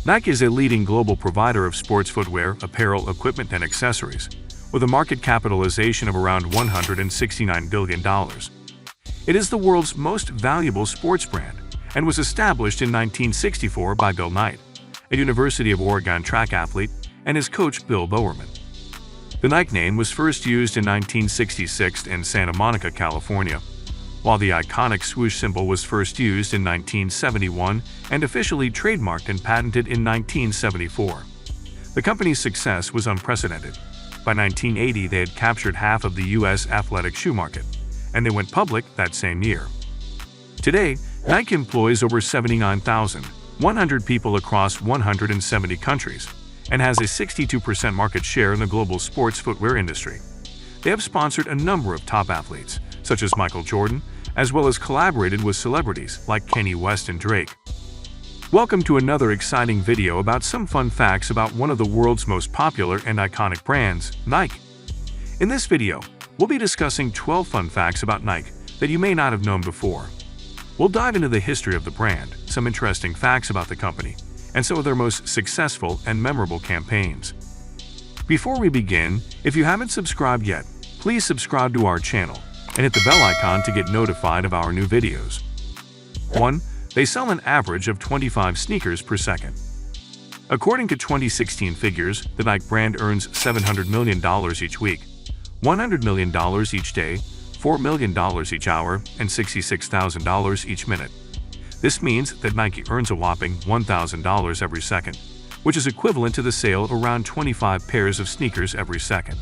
Nike is a leading global provider of sports footwear, apparel, equipment, and accessories, with a market capitalization of around $169 billion. It is the world's most valuable sports brand and was established in 1964 by Bill Knight, a University of Oregon track athlete, and his coach Bill Bowerman. The Nike name was first used in 1966 in Santa Monica, California, while the iconic swoosh symbol was first used in 1971 and officially trademarked and patented in 1974. The company's success was unprecedented. By 1980, they had captured half of the U.S. athletic shoe market, and they went public that same year. Today, Nike employs over 79,100 people across 170 countries and has a 62% market share in the global sports footwear industry. They have sponsored a number of top athletes, such as Michael Jordan, as well as collaborated with celebrities like Kanye West and Drake. Welcome to another exciting video about some fun facts about one of the world's most popular and iconic brands, Nike. In this video, we'll be discussing 12 fun facts about Nike that you may not have known before. We'll dive into the history of the brand, some interesting facts about the company, and some of their most successful and memorable campaigns. Before we begin, if you haven't subscribed yet, please subscribe to our channel and hit the bell icon to get notified of our new videos. 1. They sell an average of 25 sneakers per second. According to 2016 figures, the Nike brand earns $700 million each week, $100 million each day, $4 million each hour, and $66,000 each minute. This means that Nike earns a whopping $1,000 every second, which is equivalent to the sale of around 25 pairs of sneakers every second.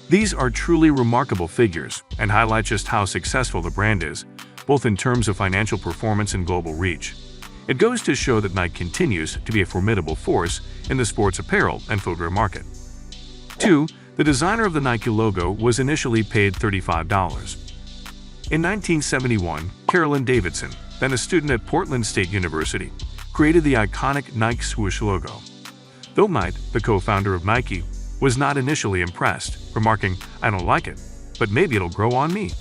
These are truly remarkable figures and highlight just how successful the brand is, both in terms of financial performance and global reach. It goes to show that Nike continues to be a formidable force in the sports apparel and footwear market. 2. The designer of the Nike logo was initially paid $35. In 1971, Carolyn Davidson, then a student at Portland State University, created the iconic Nike swoosh logo. Though Knight, the co-founder of Nike, was not initially impressed, remarking, "I don't like it, but maybe it'll grow on me."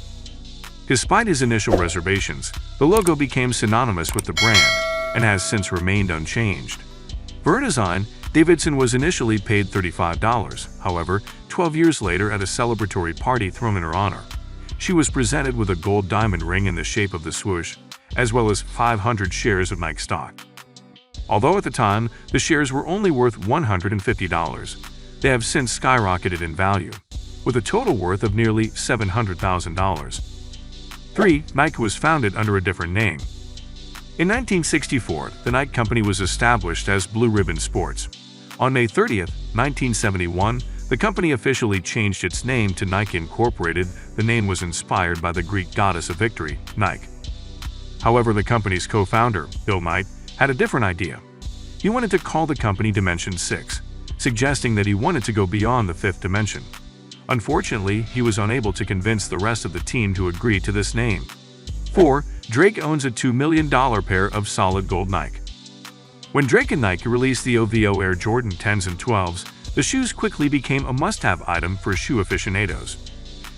Despite his initial reservations, the logo became synonymous with the brand and has since remained unchanged. For her design, Davidson was initially paid $35. However, 12 years later at a celebratory party thrown in her honor, she was presented with a gold diamond ring in the shape of the swoosh, as well as 500 shares of Nike stock. Although at the time, the shares were only worth $150, they have since skyrocketed in value, with a total worth of nearly $700,000. 3. Nike was founded under a different name. In 1964, the Nike company was established as Blue Ribbon Sports. On May 30, 1971, the company officially changed its name to Nike Incorporated. The name was inspired by the Greek goddess of victory, Nike. However, the company's co-founder, Bill Knight, had a different idea. He wanted to call the company Dimension 6, suggesting that he wanted to go beyond the fifth dimension. Unfortunately, he was unable to convince the rest of the team to agree to this name. 4. Drake owns a $2 million pair of solid gold Nike. When Drake and Nike released the OVO Air Jordan 10s and 12s, the shoes quickly became a must-have item for shoe aficionados.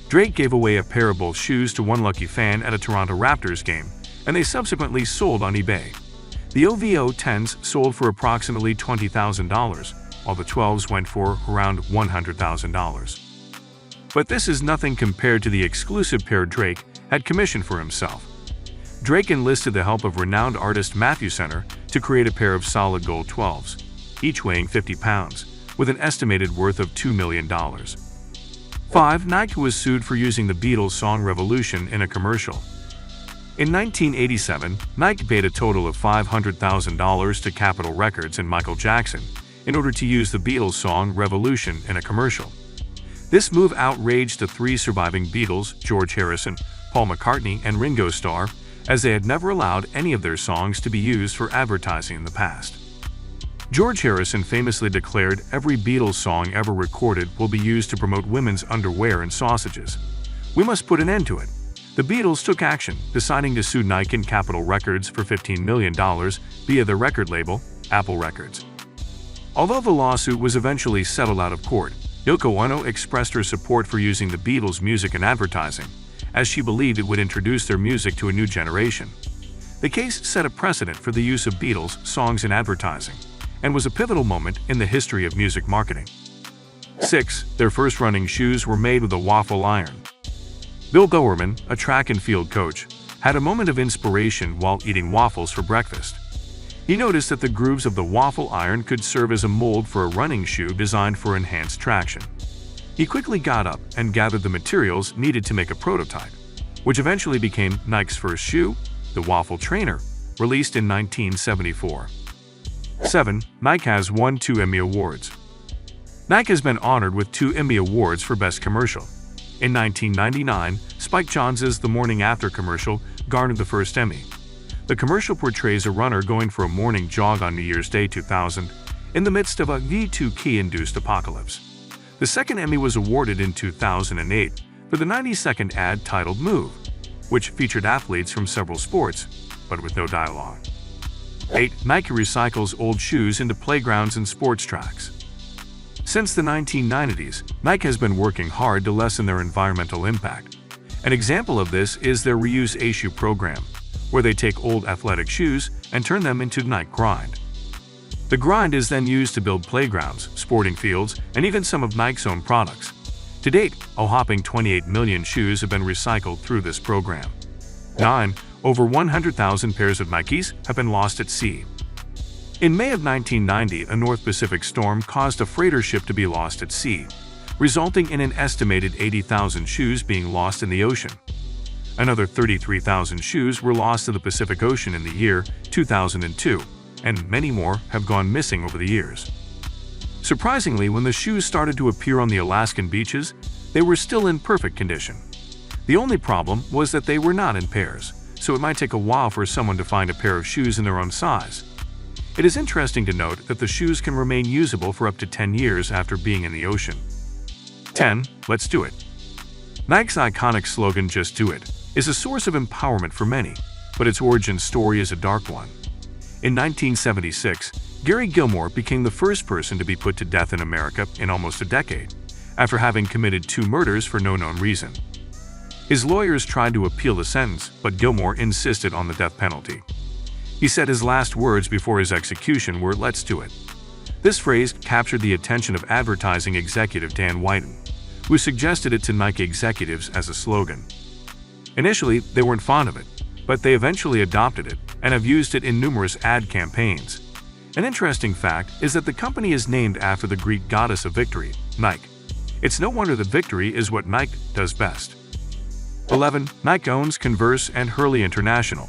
Drake gave away a pair of both shoes to one lucky fan at a Toronto Raptors game, and they subsequently sold on eBay. The OVO 10s sold for approximately $20,000, while the 12s went for around $100,000. But this is nothing compared to the exclusive pair Drake had commissioned for himself. Drake enlisted the help of renowned artist Matthew Center to create a pair of solid gold 12s, each weighing 50 pounds, with an estimated worth of $2 million. 5. Nike was sued for using the Beatles' song Revolution in a commercial. In 1987, Nike paid a total of $500,000 to Capitol Records and Michael Jackson in order to use the Beatles' song Revolution in a commercial. This move outraged the three surviving Beatles, George Harrison, Paul McCartney, and Ringo Starr, as they had never allowed any of their songs to be used for advertising in the past. George Harrison famously declared every Beatles song ever recorded will be used to promote women's underwear and sausages. We must put an end to it. The Beatles took action, deciding to sue Nike and Capitol Records for $15 million via their record label, Apple Records. Although the lawsuit was eventually settled out of court, Yoko Ono expressed her support for using the Beatles' music in advertising, as she believed it would introduce their music to a new generation. The case set a precedent for the use of Beatles songs in advertising, and was a pivotal moment in the history of music marketing. 6. Their first running shoes were made with a waffle iron. Bill Bowerman, a track and field coach, had a moment of inspiration while eating waffles for breakfast. He noticed that the grooves of the waffle iron could serve as a mold for a running shoe designed for enhanced traction. He quickly got up and gathered the materials needed to make a prototype, which eventually became Nike's first shoe, the Waffle Trainer, released in 1974. 7. Nike has won 2 Emmy Awards. Nike has been honored with 2 Emmy Awards for Best Commercial. In 1999, Spike Jonze's The Morning After commercial garnered the first Emmy. The commercial portrays a runner going for a morning jog on New Year's Day 2000 in the midst of a V2K-induced apocalypse. The second Emmy was awarded in 2008 for the 90-second ad titled Move, which featured athletes from several sports, but with no dialogue. 8. Nike recycles old shoes into playgrounds and sports tracks. Since the 1990s, Nike has been working hard to lessen their environmental impact. An example of this is their Reuse a Shoe program, where they take old athletic shoes and turn them into Nike Grind. The grind is then used to build playgrounds, sporting fields, and even some of Nike's own products. To date, a whopping 28 million shoes have been recycled through this program. 9. Over 100,000 pairs of Nikes have been lost at sea. In May of 1990, a North Pacific storm caused a freighter ship to be lost at sea, resulting in an estimated 80,000 shoes being lost in the ocean. Another 33,000 shoes were lost to the Pacific Ocean in the year 2002, and many more have gone missing over the years. Surprisingly, when the shoes started to appear on the Alaskan beaches, they were still in perfect condition. The only problem was that they were not in pairs, so it might take a while for someone to find a pair of shoes in their own size. It is interesting to note that the shoes can remain usable for up to 10 years after being in the ocean. 10. Let's do it. Nike's iconic slogan, "Just do it," is a source of empowerment for many, but its origin story is a dark one. In 1976, Gary Gilmore became the first person to be put to death in America in almost a decade, after having committed 2 murders for no known reason. His lawyers tried to appeal the sentence, but Gilmore insisted on the death penalty. He said his last words before his execution were, "Let's do it." This phrase captured the attention of advertising executive Dan Whiten, who suggested it to Nike executives as a slogan. Initially, they weren't fond of it, but they eventually adopted it and have used it in numerous ad campaigns. An interesting fact is that the company is named after the Greek goddess of victory, Nike. It's no wonder that victory is what Nike does best. 11. Nike owns Converse and Hurley International.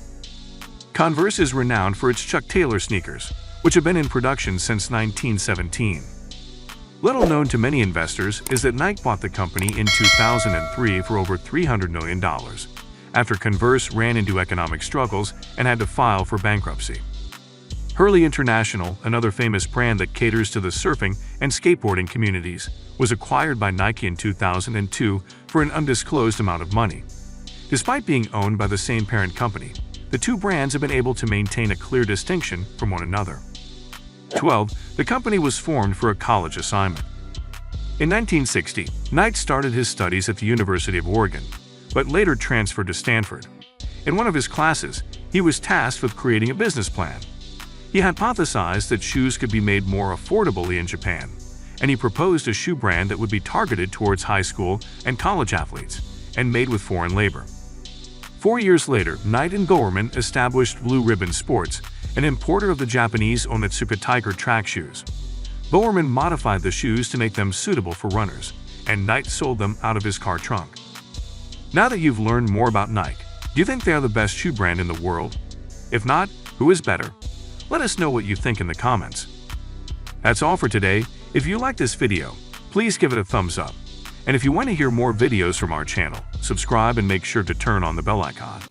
Converse is renowned for its Chuck Taylor sneakers, which have been in production since 1917. Little known to many investors is that Nike bought the company in 2003 for over $300 million, after Converse ran into economic struggles and had to file for bankruptcy. Hurley International, another famous brand that caters to the surfing and skateboarding communities, was acquired by Nike in 2002 for an undisclosed amount of money. Despite being owned by the same parent company, the 2 brands have been able to maintain a clear distinction from one another. 12. The company was formed for a college assignment. In 1960, Nike started his studies at the University of Oregon, but later transferred to Stanford. In one of his classes, he was tasked with creating a business plan. He hypothesized that shoes could be made more affordably in Japan, and he proposed a shoe brand that would be targeted towards high school and college athletes and made with foreign labor. 4 years later, Knight and Bowerman established Blue Ribbon Sports, an importer of the Japanese Onitsuka Tiger track shoes. Bowerman modified the shoes to make them suitable for runners, and Knight sold them out of his car trunk. Now that you've learned more about Nike, do you think they are the best shoe brand in the world? If not, who is better? Let us know what you think in the comments. That's all for today. If you like this video, please give it a thumbs up. And if you want to hear more videos from our channel, subscribe and make sure to turn on the bell icon.